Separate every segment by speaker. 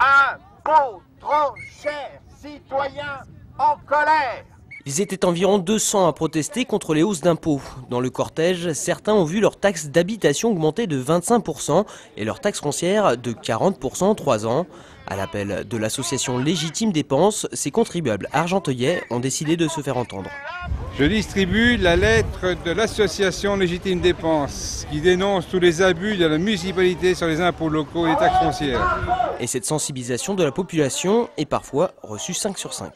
Speaker 1: Impôts trop chers, citoyens en colère.
Speaker 2: Ils étaient environ 200 à protester contre les hausses d'impôts. Dans le cortège, certains ont vu leur taxe d'habitation augmenter de 25% et leur taxe foncière de 40% en 3 ans. À l'appel de l'association Légitime Dépenses, ces contribuables argenteuillais ont décidé de se faire entendre.
Speaker 3: Je distribue la lettre de l'association Légitime Dépenses qui dénonce tous les abus de la municipalité sur les impôts locaux et les taxes foncières.
Speaker 2: Et cette sensibilisation de la population est parfois reçue 5 sur 5.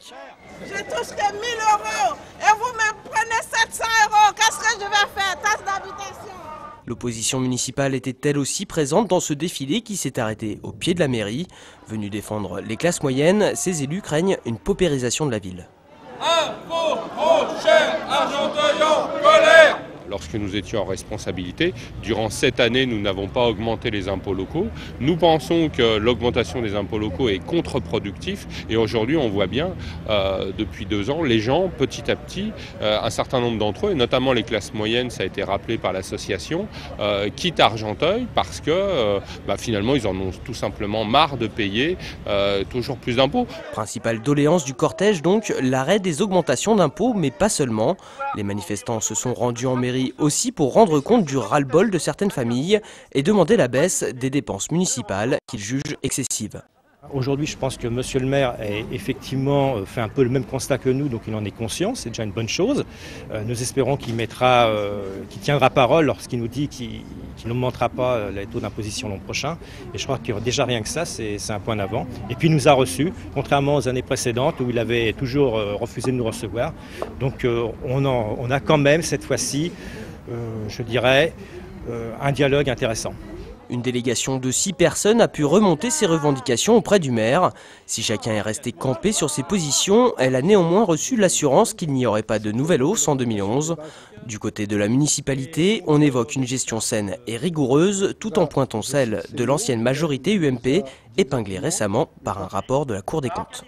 Speaker 4: Je touche que 1 000 € et vous me prenez 700 €. Qu'est-ce que je vais faire? Taxe d'habitation.
Speaker 2: L'opposition municipale était elle aussi présente dans ce défilé qui s'est arrêté au pied de la mairie. Venus défendre les classes moyennes, ces élus craignent une paupérisation de la ville.
Speaker 5: Impôts trop chers, Argenteuil en colère.
Speaker 6: Lorsque nous étions en responsabilité, durant cette année, nous n'avons pas augmenté les impôts locaux. Nous pensons que l'augmentation des impôts locaux est contre-productif et aujourd'hui, on voit bien, depuis 2 ans, les gens, petit à petit, un certain nombre d'entre eux, et notamment les classes moyennes, ça a été rappelé par l'association, quittent Argenteuil parce que finalement, ils en ont tout simplement marre de payer toujours plus d'impôts.
Speaker 2: Principale doléance du cortège donc, l'arrêt des augmentations d'impôts, mais pas seulement. Les manifestants se sont rendus en mairie aussi pour rendre compte du ras-le-bol de certaines familles et demander la baisse des dépenses municipales qu'ils jugent excessives.
Speaker 7: Aujourd'hui, je pense que Monsieur le maire a effectivement fait un peu le même constat que nous, donc il en est conscient, c'est déjà une bonne chose. Nous espérons qu'il tiendra parole lorsqu'il nous dit qu'il n'augmentera pas les taux d'imposition l'an prochain. Et je crois que déjà rien que ça, c'est un point d'avant. Et puis il nous a reçus, contrairement aux années précédentes où il avait toujours refusé de nous recevoir. Donc on a quand même cette fois-ci, je dirais, un dialogue intéressant.
Speaker 2: Une délégation de 6 personnes a pu remonter ses revendications auprès du maire. Si chacun est resté campé sur ses positions, elle a néanmoins reçu l'assurance qu'il n'y aurait pas de nouvelle hausse en 2011. Du côté de la municipalité, on évoque une gestion saine et rigoureuse, tout en pointant celle de l'ancienne majorité UMP, épinglée récemment par un rapport de la Cour des comptes.